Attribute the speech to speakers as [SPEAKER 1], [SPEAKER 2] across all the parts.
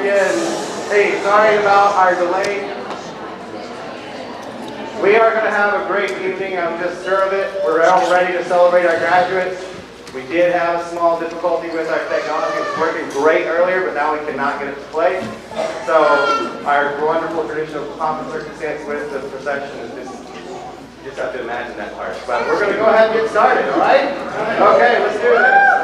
[SPEAKER 1] begin. Hey, sorry about our delay. We are going to have a great evening, I'm just sure of it. We're all ready to celebrate our graduates. We did have a small difficulty with our technology. It was working great earlier, but now we cannot get it to play. So our wonderful traditional pomp and circumstance with the procession is you just have to imagine that part. But we're going to go ahead and get started, all right? Okay, let's do this.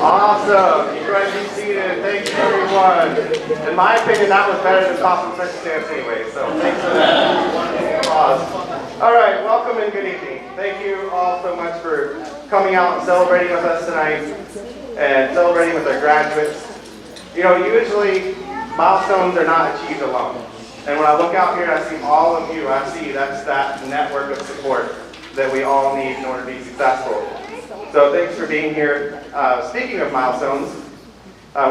[SPEAKER 1] Awesome. You guys be seated. Thank you, everyone. In my opinion, that was better than pomp and circumstance anyway, so thanks for that. Awesome. All right, welcome and good evening. Thank you all so much for coming out and celebrating with us tonight and celebrating with our graduates. You know, usually milestones are not achieved alone. And when I look out here and I see all of you, I see that's that network of support that we all need in order to be successful. So thanks for being here. Speaking of milestones,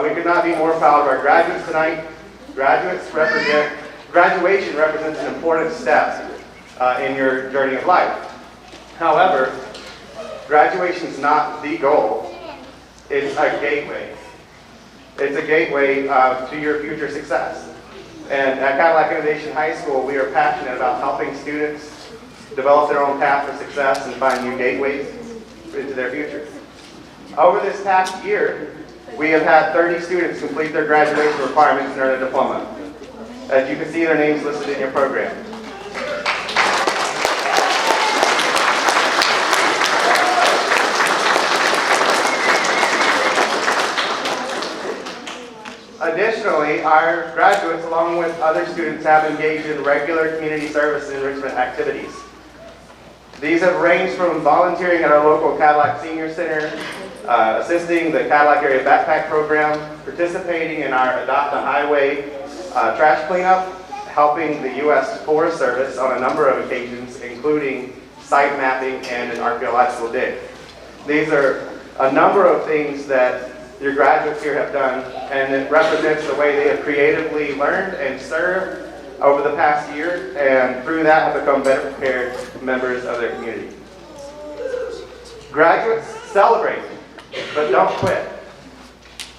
[SPEAKER 1] we could not be more proud of our graduates tonight. Graduation represents an important step in your journey of life. However, graduation is not the goal. It's a gateway. It's a gateway to your future success. And at Cadillac Innovation High School, we are passionate about helping students develop their own path for success and find new gateways into their future. Over this past year, we have had 30 students complete their graduation requirements and earn a diploma. As you can see, their names listed in your program. Additionally, our graduates, along with other students, have engaged in regular community service and enrichment activities. These have ranged from volunteering at our local Cadillac Senior Center, assisting the Cadillac Area Backpack Program, participating in our Adopt a Highway trash cleanup, helping the U.S. Forest Service on a number of occasions, including site mapping and an archaeological dig. These are a number of things that your graduates here have done, and it represents the way they have creatively learned and served over the past year, and through that have become better prepared members of their community. Graduates, celebrate, but don't quit.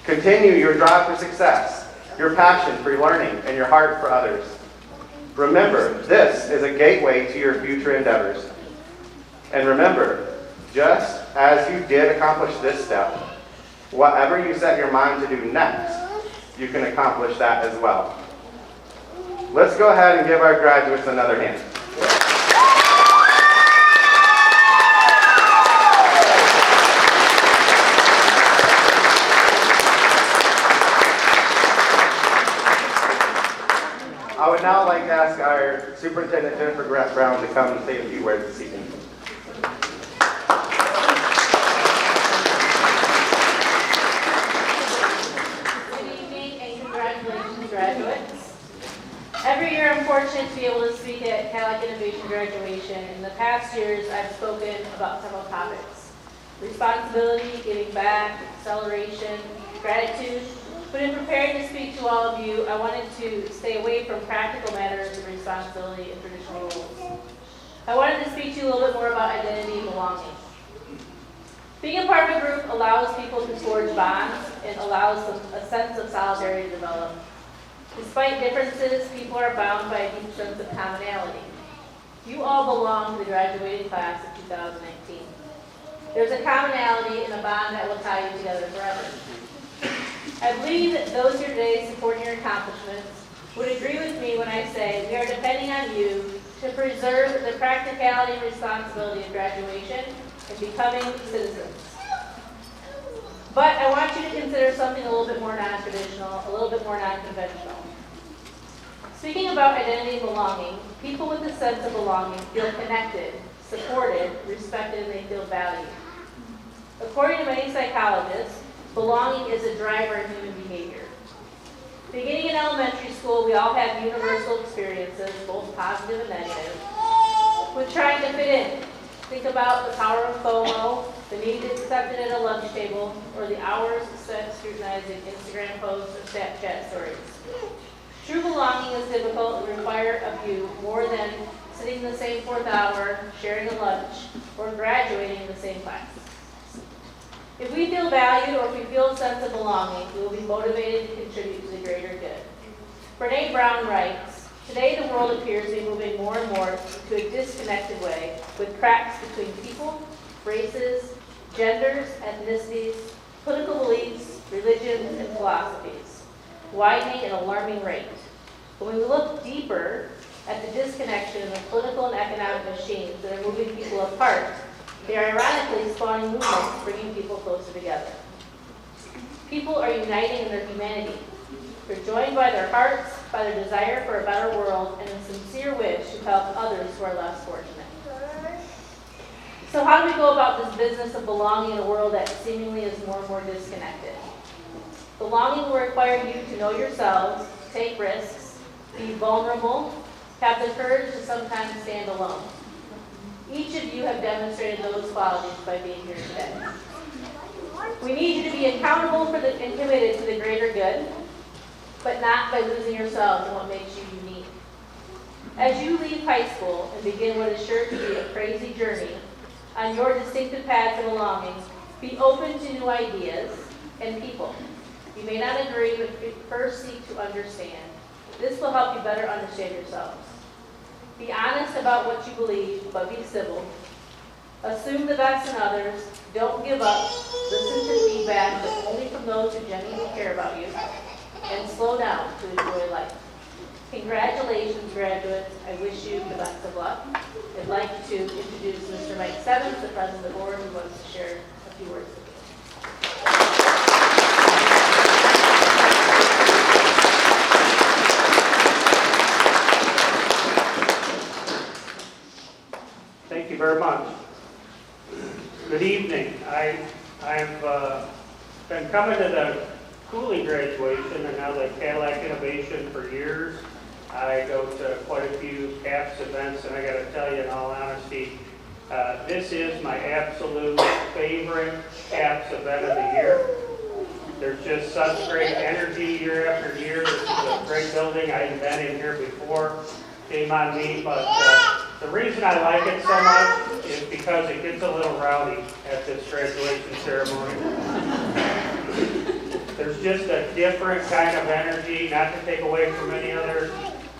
[SPEAKER 1] Continue your drive for success, your passion for learning, and your heart for others. Remember, this is a gateway to your future endeavors. And remember, just as you did accomplish this step, whatever you set your mind to do next, you can accomplish that as well. Let's go ahead and give our graduates another hand. I would now like to ask our Superintendent Jennifer Brown to come and say a few words this evening.
[SPEAKER 2] Every year I'm fortunate to be able to speak at Cadillac Innovation graduation. In the past years, I've spoken about several topics: responsibility, giving back, acceleration, gratitude. But in preparing to speak to all of you, I wanted to stay away from practical matters of responsibility and traditional roles. I wanted to speak to you a little bit more about identity and belonging. Being a part of a group allows people to forge bonds and allows a sense of solidarity to develop. Despite differences, people are bound by a deep sense of commonality. You all belong to the graduating class of 2019. There's a commonality and a bond that will tie you together forever. I believe that those here today supporting your accomplishments would agree with me when I say we are depending on you to preserve the practicality and responsibility of graduation and becoming citizens. But I want you to consider something a little bit more non-traditional, a little bit more non-conventional. Speaking about identity and belonging, people with a sense of belonging feel connected, supported, respected, and they feel valued. According to many psychologists, belonging is a driver in human behavior. Beginning in elementary school, we all have universal experiences, both positive and negative, with trying to fit in. Think about the power of FOMO, the need to be accepted at a lunch table, or the hours spent scrutinizing Instagram posts or Snapchat stories. True belonging is difficult and requires of you more than sitting in the same fourth hour, sharing a lunch, or graduating in the same class. If we feel valued or if we feel a sense of belonging, we will be motivated to contribute to the greater good. Brene Brown writes, "Today the world appears to be moving more and more to a disconnected way, with cracks between people, races, genders, ethnicities, political beliefs, religions, and philosophies, widening at an alarming rate. But when we look deeper at the disconnection in the political and economic machines that are moving people apart, they are ironically spawning movements bringing people closer together. People are uniting in their humanity. They're joined by their hearts, by their desire for a better world, and a sincere wish to help others who are less fortunate." So how do we go about this business of belonging in a world that seemingly is more and more disconnected? Belonging will require you to know yourselves, take risks, be vulnerable, have the courage to sometimes stand alone. Each of you have demonstrated those qualities by being here today. We need you to be accountable for and committed to the greater good, but not by losing yourselves in what makes you unique. As you leave high school and begin what is sure to be a crazy journey on your distinctive path to belonging, be open to new ideas and people. You may not agree, but first seek to understand. This will help you better understand yourselves. Be honest about what you believe, but be civil. Assume the best in others. Don't give up. Listen to feedback, but only from those who genuinely care about you. And slow down to enjoy life. Congratulations, graduates. I wish you the best of luck. I'd like to introduce Mr. Mike Sevens, the president of the board, who wants to share a few words with you.
[SPEAKER 3] Thank you very much. Good evening. I've been coming to the Cooley graduation and now the Cadillac Innovation for years. I go to quite a few CAPS events, and I got to tell you, in all honesty, this is my absolute favorite CAPS event of the year. There's just such great energy year after year. This is a great building. I hadn't been in here before. Shame on me, but the reason I like it so much is because it gets a little rowdy at this graduation ceremony. There's just a different kind of energy, not to take away from any other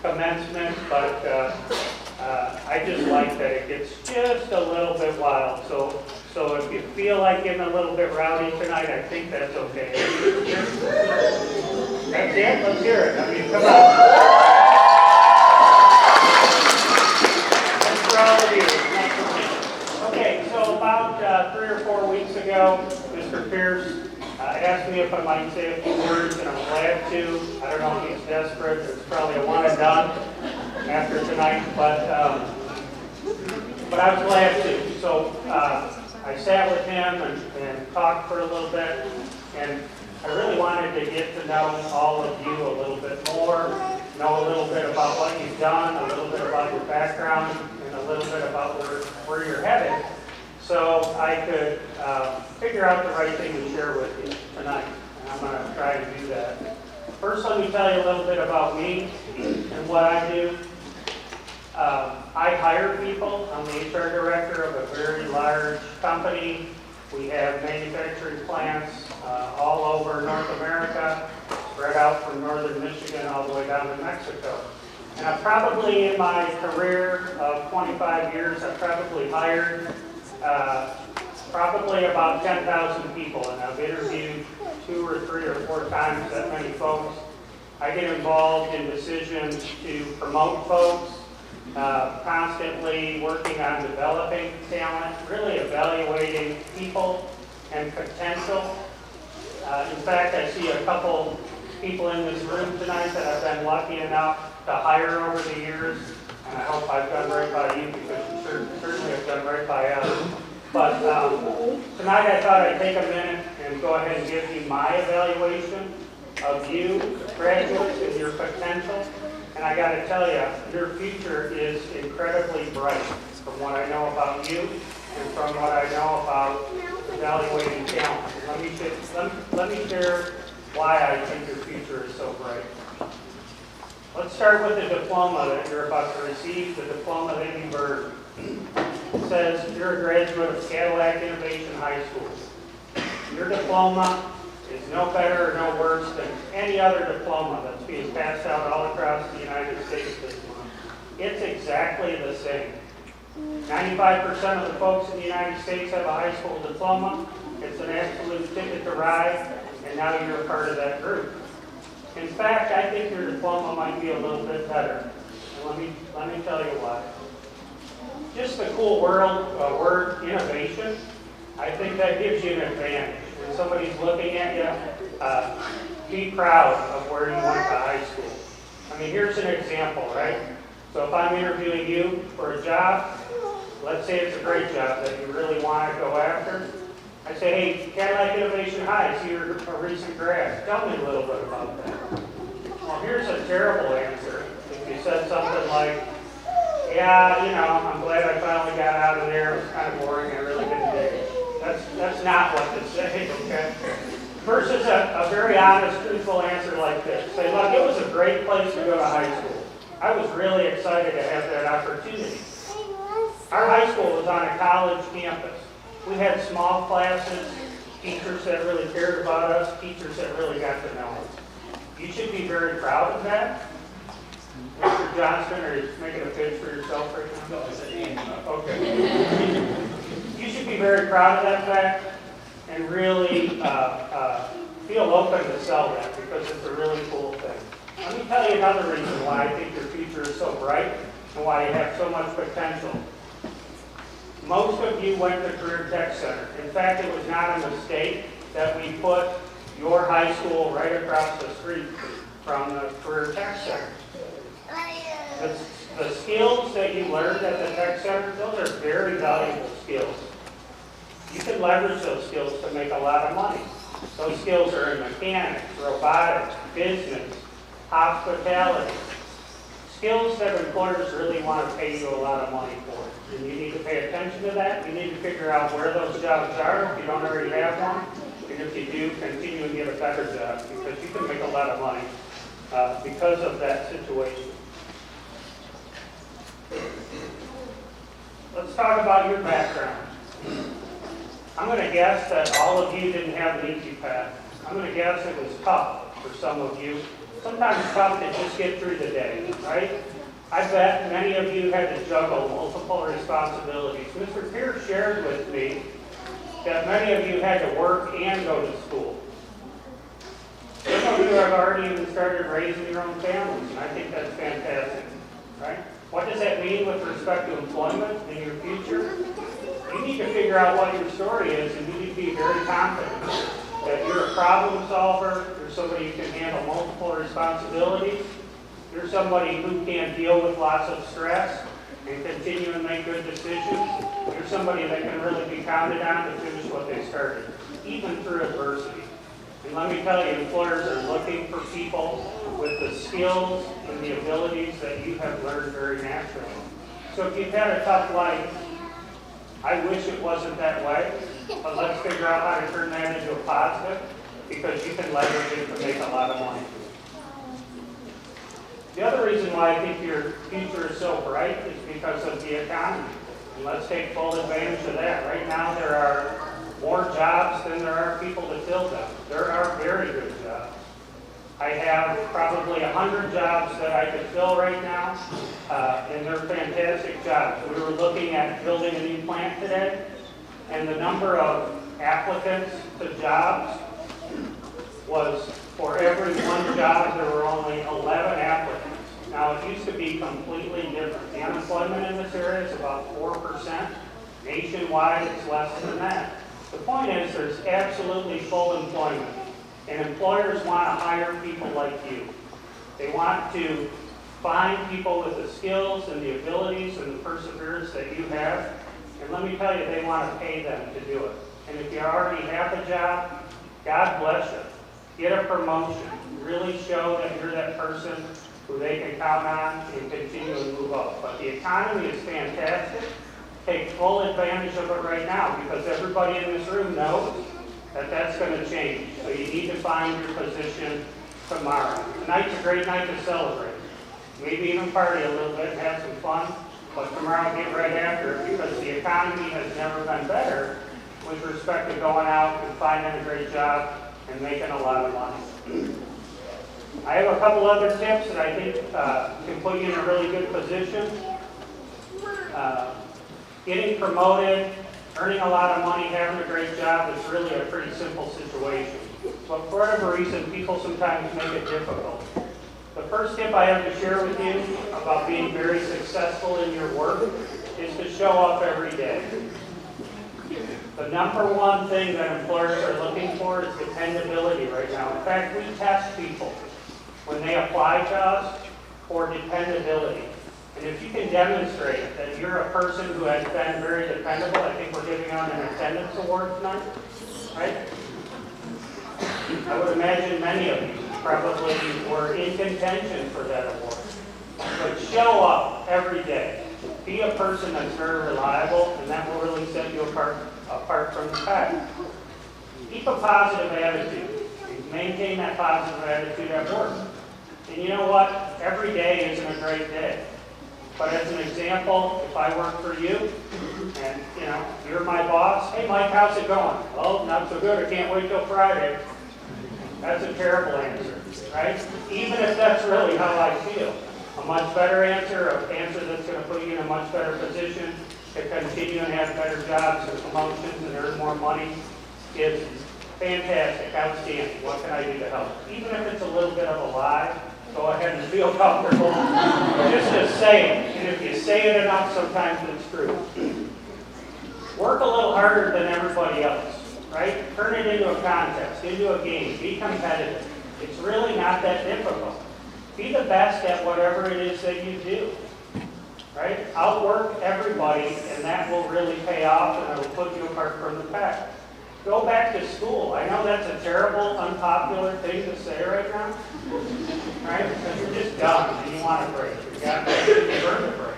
[SPEAKER 3] commencement, but I just like that it gets just a little bit wild. So if you feel like getting a little bit rowdy tonight, I think that's okay. That's it? Let's hear it. I mean, come on. Okay, so about 3 or 4 weeks ago, Mr. Pierce asked me if I might say a few words, and I'm glad to. I don't know if he's desperate. It's probably a one and done after tonight, but I was glad to. So I sat with him and talked for a little bit, and I really wanted to get to know all of you a little bit more, know a little bit about what you've done, a little bit about your background, and a little bit about where you're headed, so I could figure out the right thing to share with you tonight. And I'm going to try to do that. First, let me tell you a little bit about me and what I do. I hire people. I'm the HR director of a very large company. We have manufacturing plants all over North America, spread out from northern Michigan all the way down to Mexico. And I've probably, in my career of 25 years, I've probably hired probably about 10,000 people, and I've interviewed 2 or 3 or 4 times that many folks. I get involved in decisions to promote folks, constantly working on developing talent, really evaluating people and potential. In fact, I see a couple people in this room tonight that I've been lucky enough to hire over the years, and I hope I've done right by you because you certainly have done right by others. But tonight I thought I'd take a minute and go ahead and give you my evaluation of you, graduates, and your potential. And I got to tell you, your future is incredibly bright from what I know about you and from what I know about evaluating talent. Let me share why I think your future is so bright. Let's start with the diploma that you're about to receive, the diploma that you've earned. It says you're a graduate of Cadillac Innovation High School. Your diploma is no better or no worse than any other diploma that's being passed out all across the United States this month. It's exactly the same. 95% of the folks in the United States have a high school diploma. It's an absolute ticket to ride, and now you're a part of that group. In fact, I think your diploma might be a little bit better. And let me tell you why. Just the cool word innovation, I think that gives you an advantage. When somebody's looking at you, be proud of where you went to high school. I mean, here's an example, right? So if I'm interviewing you for a job, let's say it's a great job that you really want to go after. I say, hey, Cadillac Innovation High, I see you're a recent grad. Tell me a little bit about that. Well, here's a terrible answer. If you said something like, yeah, I'm glad I finally got out of there. It was kind of boring. I really didn't dig it. That's not what to say, okay? Versus a very honest, truthful answer like this. Say, look, it was a great place to go to high school. I was really excited to have that opportunity. Our high school was on a college campus. We had small classes, teachers that really cared about us, teachers that really got to know us. You should be very proud of that. Mr. Johnston, are you making a pitch for yourself right now? No, I said Andy. Okay. You should be very proud of that fact and really feel open to sell that because it's a really cool thing. Let me tell you another reason why I think your future is so bright and why you have so much potential. Most of you went to Career Tech Center. In fact, it was not a mistake that we put your high school right across the street from the Career Tech Center. The skills that you learned at the Tech Center, those are very valuable skills. You can leverage those skills to make a lot of money. Those skills are in mechanics, robotics, business, hospitality. Skills that employers really want to pay you a lot of money for. And you need to pay attention to that. You need to figure out where those jobs are if you don't already have one. And if you do, continue and get a better job because you can make a lot of money because of that situation. Let's talk about your background. I'm going to guess that all of you didn't have an easy path. I'm going to guess it was tough for some of you. Sometimes tough to just get through the day, right? I bet many of you had to juggle multiple responsibilities. Mr. Pierce shared with me that many of you had to work and go to school. Some of you have already even started raising your own families, and I think that's fantastic, right? What does that mean with respect to employment in your future? You need to figure out what your story is, and you need to be very confident that you're a problem solver, you're somebody who can handle multiple responsibilities, you're somebody who can deal with lots of stress and continue and make good decisions, you're somebody that can really be counted on to finish what they started, even through adversity. And let me tell you, employers are looking for people with the skills and the abilities that you have learned very naturally. So if you've had a tough life, I wish it wasn't that way, but let's figure out how to turn that into a positive because you can leverage it to make a lot of money. The other reason why I think your future is so bright is because of the economy. And let's take full advantage of that. Right now there are more jobs than there are people to fill them. There are very good jobs. I have probably 100 jobs that I could fill right now, and they're fantastic jobs. We were looking at building a new plant today, and the number of applicants to jobs was, for every one job, there were only 11 applicants. Now, it used to be completely different. The unemployment in this area is about 4%. Nationwide, it's less than that. The point is, there's absolutely full employment. And employers want to hire people like you. They want to find people with the skills and the abilities and the perseverance that you have. And let me tell you, they want to pay them to do it. And if you already have a job, God bless you. Get a promotion. Really show that you're that person who they can count on and continue to move up. But the economy is fantastic. Take full advantage of it right now, because everybody in this room knows that that's going to change. So you need to find your position tomorrow. Tonight's a great night to celebrate. Maybe even party a little bit and have some fun. But tomorrow get right after it, because the economy has never been better with respect to going out and finding a great job and making a lot of money. I have a couple other tips that I think can put you in a really good position. Getting promoted, earning a lot of money, having a great job is really a pretty simple situation. But for whatever reason, people sometimes make it difficult. The first tip I have to share with you about being very successful in your work is to show up every day. The number one thing that employers are looking for is dependability right now. In fact, we test people when they apply to us for dependability. And if you can demonstrate that you're a person who has been very dependable, I think we're giving out an attendance award tonight, right? I would imagine many of you probably were in contention for that award. But show up every day. Be a person that's very reliable, and that will really set you apart from the pack. Keep a positive attitude. Maintain that positive attitude at work. And you know what? Every day isn't a great day. But as an example, if I work for you, and you're my boss, hey Mike, how's it going? Well, not so good, I can't wait till Friday. That's a terrible answer, right? Even if that's really how I feel. A much better answer, an answer that's going to put you in a much better position to continue and have better jobs and promotions and earn more money is fantastic, outstanding. What can I do to help? Even if it's a little bit of a lie, go ahead and feel comfortable. Just to say it. And if you say it enough, sometimes it's true. Work a little harder than everybody else, right? Turn it into a contest, into a game. Be competitive. It's really not that difficult. Be the best at whatever it is that you do, right? Outwork everybody, and that will really pay off, and it will put you apart from the pack. Go back to school. I know that's a terrible, unpopular thing to say right now, right? Because you're just dumb and you want a break. You got to earn a break.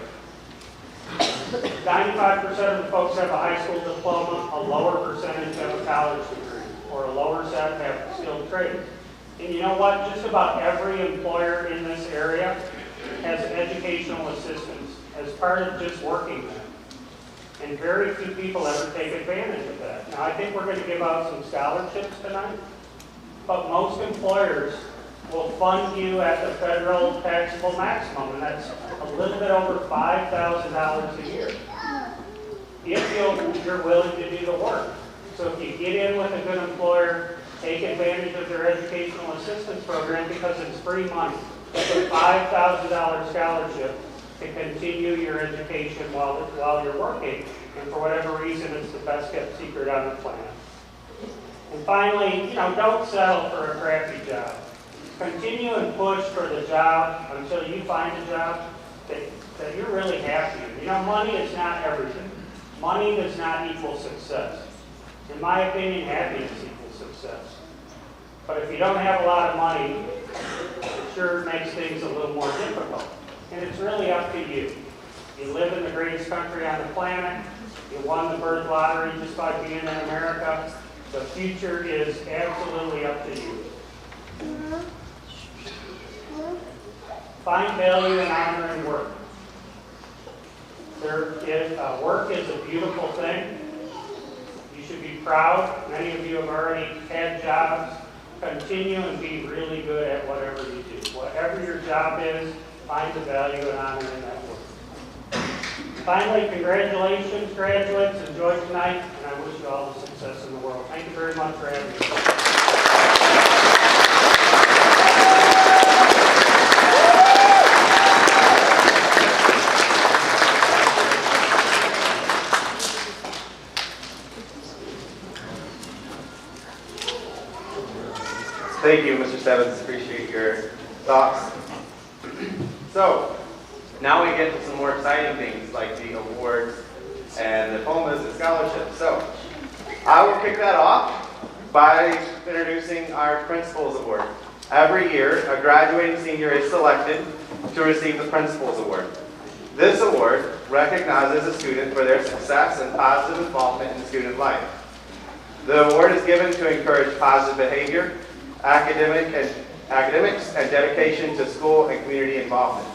[SPEAKER 3] 95% of the folks have a high school diploma, a lower percentage have a college degree, or a lower set have skilled trades. And you know what? Just about every employer in this area has educational assistance as part of just working there. And very few people ever take advantage of that. Now, I think we're going to give out some scholarships tonight, but most employers will fund you at the federal taxable maximum, and that's a little bit over $5,000 a year, if you're willing to do the work. So if you get in with a good employer, take advantage of their educational assistance program because it's free money. It's a $5,000 scholarship to continue your education while you're working, and for whatever reason, it's the best kept secret on the planet. And finally, don't settle for a crappy job. Continue and push for the job until you find a job that you're really happy in. Money is not everything. Money does not equal success. In my opinion, happiness equals success. But if you don't have a lot of money, it sure makes things a little more difficult. And it's really up to you. You live in the greatest country on the planet. You won the birth lottery just by being in America. The future is absolutely up to you. Find value and honor in work. Work is a beautiful thing. You should be proud. Many of you have already had jobs. Continue and be really good at whatever you do. Whatever your job is, find the value and honor in that work. Finally, congratulations, graduates. Enjoy tonight, and I wish you all the success in the world. Thank you very much for having me.
[SPEAKER 1] thoughts? So, now we get to some more exciting things like the awards and diplomas and scholarships. So, I will kick that off by introducing our Principals Award. Every year, a graduating senior is selected to receive the Principals Award. This award recognizes a student for their success and positive involvement in student life. The award is given to encourage positive behavior, academics, and dedication to school and community involvement.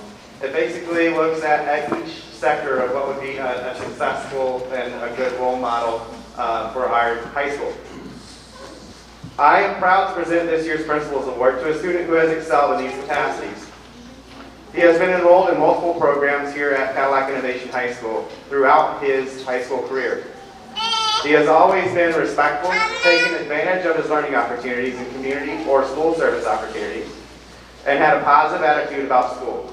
[SPEAKER 1] It basically looks at each sector of what would be a successful and a good role model for our high school. I am proud to present this year's Principals Award to a student who has excelled in these capacities. He has been enrolled in multiple programs here at Cadillac Innovation High School throughout his high school career. He has always been respectful, taken advantage of his learning opportunities in community or school service opportunities, and had a positive attitude about school.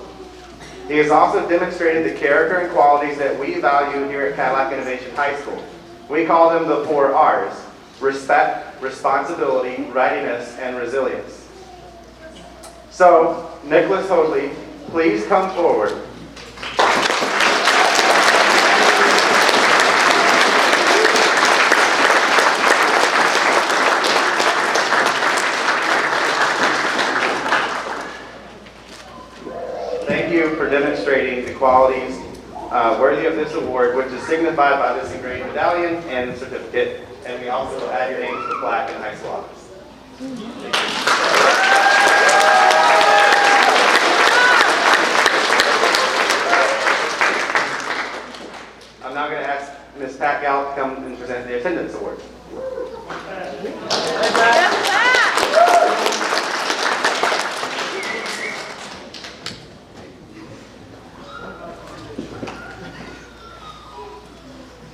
[SPEAKER 1] He has also demonstrated the character and qualities that we value here at Cadillac Innovation High School. We call them the 4 R's: respect, responsibility, readiness, and resilience. So, Nicholas Hoadley, please come forward. Thank you for demonstrating the qualities worthy of this award, which is signified by this engraved medallion and certificate. And we also add your name to the plaque in the high school office. I'm now going to ask Ms. Pat Gallup to come and present the attendance award.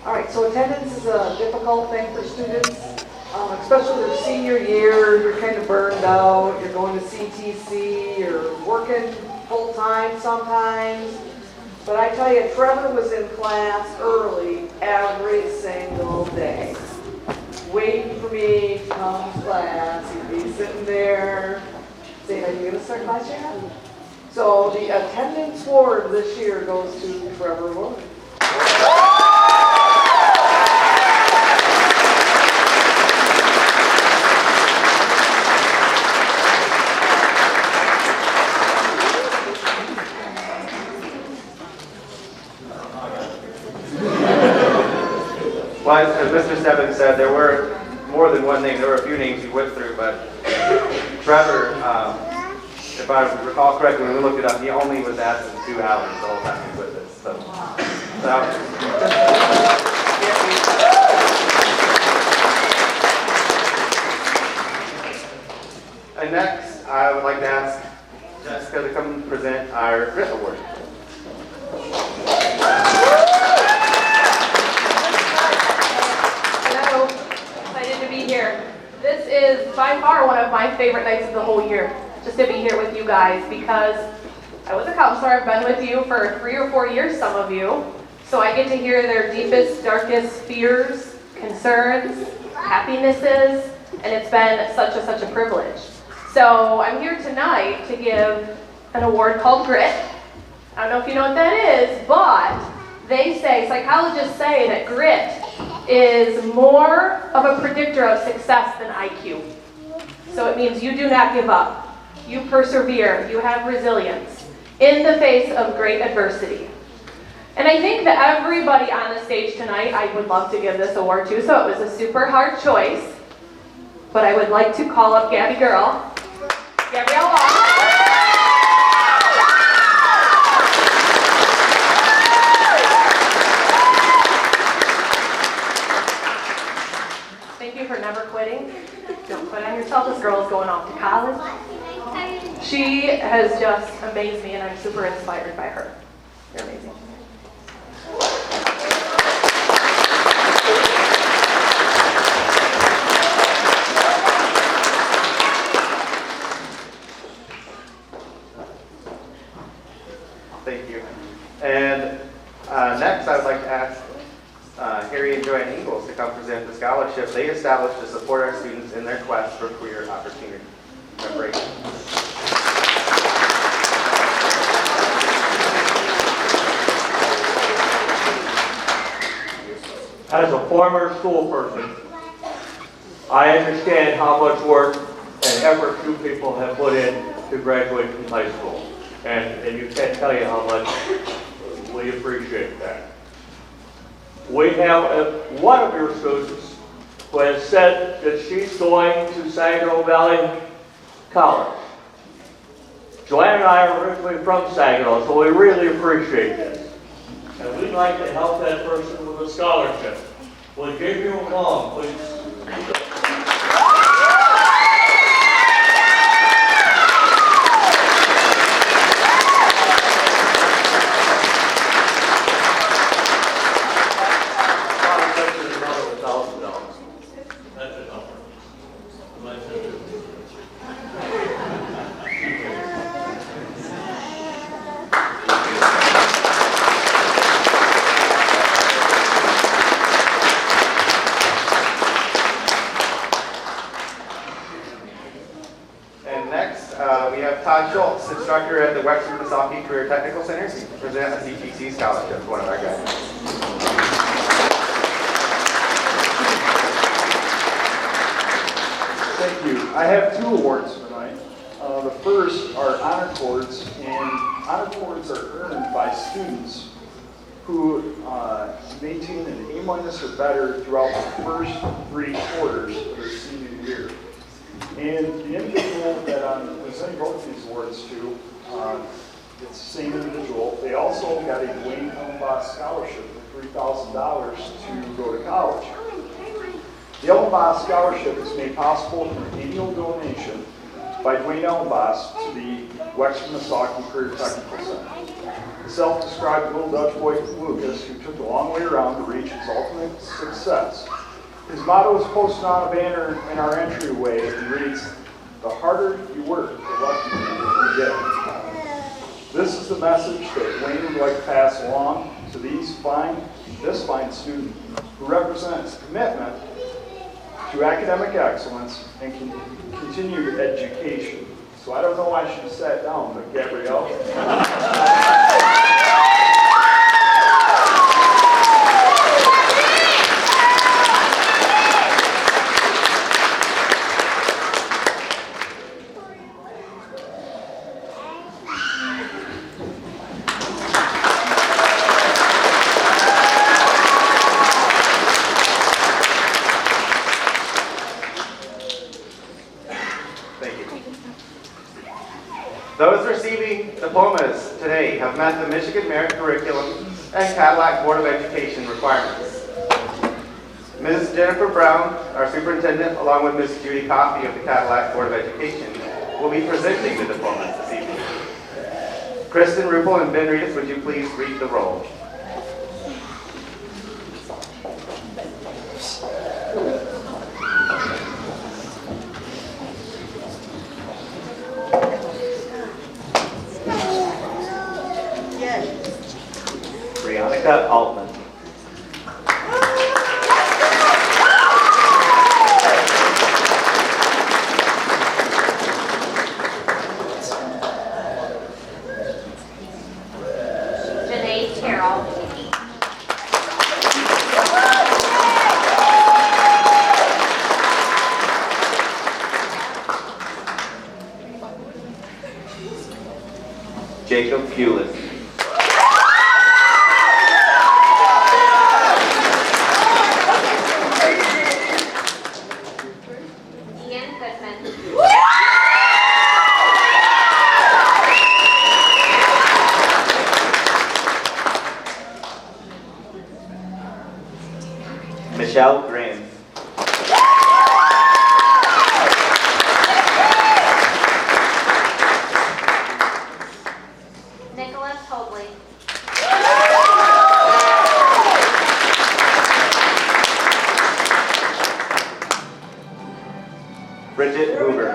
[SPEAKER 4] All right, so attendance is a difficult thing for students, especially their senior year. You're kind of burned out, you're going to CTC, you're working full-time sometimes. But I tell you, Trevor was in class early every single day, waiting for me to come to class. He'd be sitting there saying, "Are you going to start class yet?" So the attendance award this year goes to Trevor Wood.
[SPEAKER 1] Well, as Mr. Stebbins said, there were more than one name. There were a few names he went through, but Trevor, if I recall correctly, when we looked it up, he only was absent 2 hours the whole time he was with us. And next, I would like to ask Jessica to come and present our Grit Award.
[SPEAKER 5] Here. This is by far one of my favorite nights of the whole year, just to be here with you guys, because I was a counselor. I've been with you for 3 or 4 years, some of you, so I get to hear their deepest, darkest fears, concerns, happinesses, and it's been such a privilege. So I'm here tonight to give an award called Grit. I don't know if you know what that is, but they say, psychologists say that grit is more of a predictor of success than IQ. So it means you do not give up. You persevere. You have resilience in the face of great adversity. And I think that everybody on the stage tonight, I would love to give this award to, so it was a super hard choice. But I would like to call up Gabby Girl. Gabrielle Wall. Thank you for never quitting. Don't quit on yourself. This girl is going off to college. She has just amazed me, and I'm super inspired by her. You're amazing.
[SPEAKER 1] Thank you. And next, I would like to ask Harry and Joanne Ingalls to come present the scholarship they established to support our students in their quest for career opportunity. Preparation.
[SPEAKER 6] As a former school person, I understand how much work and effort you people have put in to graduate from high school. And you can't tell you how much we appreciate that. We have one of your students who has said that she's going to Saginaw Valley College. Joanne and I are originally from Saginaw, so we really appreciate this. And we'd like to help that person with a scholarship. Will you give you along, please?
[SPEAKER 1] We have Todd Schultz, instructor at the Western Misaki Career Technical Center, to present a CTC scholarship to one of our graduates.
[SPEAKER 7] Thank you. I have 2 awards tonight. The first are honor cords, and honor cords are earned by students who maintain an A- or better throughout the first 3 quarters of their senior year. And the individual that I'm presenting both of these awards to, it's the same individual. They also got a Dwayne Ellenboss scholarship for $3,000 to go to college. The Ellenboss scholarship is made possible through annual donation by Dwayne Ellenboss to the Western Misaki Career Technical Center. The self-described little Dutch boy from Lucas, who took the long way around to reach his ultimate success. His motto is posted on a banner in our entryway and reads, "The harder you work, the luckier you get." This is the message that Wayne would like to pass along to this fine student who represents commitment to academic excellence and continued education. So I don't know why she sat down, but Gabrielle.
[SPEAKER 1] Those receiving diplomas today have met the Michigan Merit Curriculum and Cadillac Board of Education requirements. Ms. Jennifer Brown, our superintendent, along with Ms. Judy Coffey of the Cadillac Board of Education, will be presenting the diplomas this evening. Kristen Ruppel and Ben Reedus, would you please read the roll? Brianna Altman.
[SPEAKER 8] Janae Carroll.
[SPEAKER 1] Jacob Hewlett. Michelle Graham.
[SPEAKER 8] Nicholas Hobley.
[SPEAKER 1] Bridget Hoover.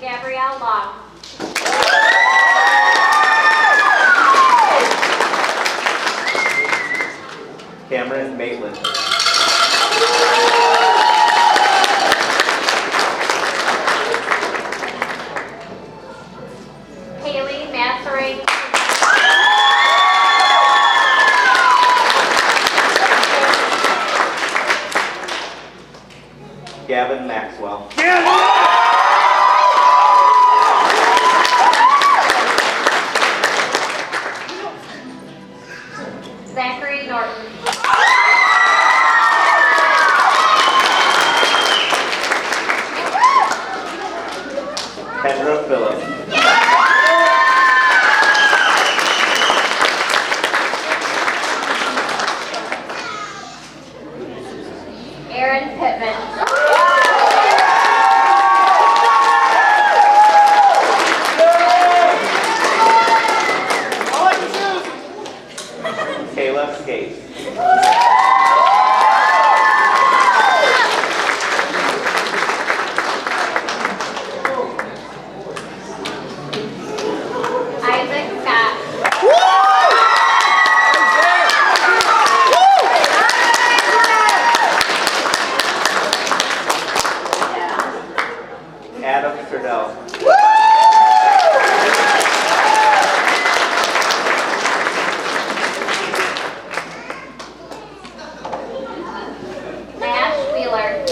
[SPEAKER 8] Gabrielle Long.
[SPEAKER 1] Gavin Maxwell.
[SPEAKER 8] Zachary Norton.
[SPEAKER 1] Kendra Phillips.
[SPEAKER 8] Aaron Pittman.
[SPEAKER 1] Kayla Skate.
[SPEAKER 8] Isaac Scott.
[SPEAKER 1] Adam Trudell.
[SPEAKER 8] Nash Wheeler.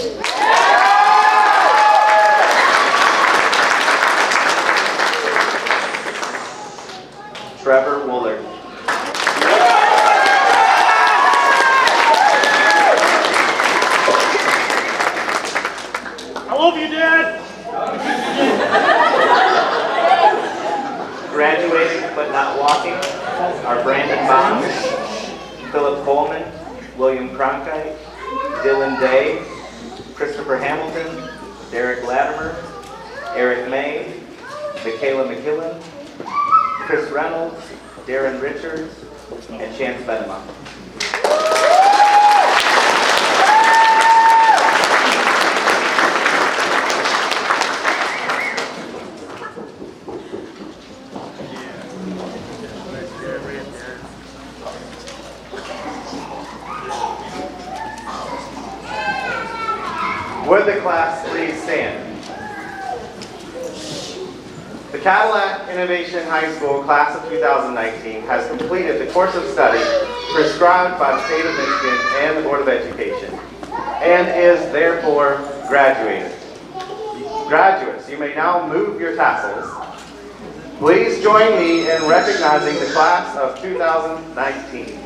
[SPEAKER 1] Trevor Woolard.
[SPEAKER 3] I love you, Dad.
[SPEAKER 1] Graduating but not walking are Brandon Bond, Philip Coleman, William Cronkite, Dylan Day, Christopher Hamilton, Derek Latimer, Eric May, Michaela McKillen, Chris Reynolds, Darren Richards, and Chance Benema. Would the class please stand? The Cadillac Innovation High School class of 2019 has completed the course of study prescribed by the state of Michigan and the Board of Education and is therefore graduated. Graduates, you may now move your tassels. Please join me in recognizing the class of 2019.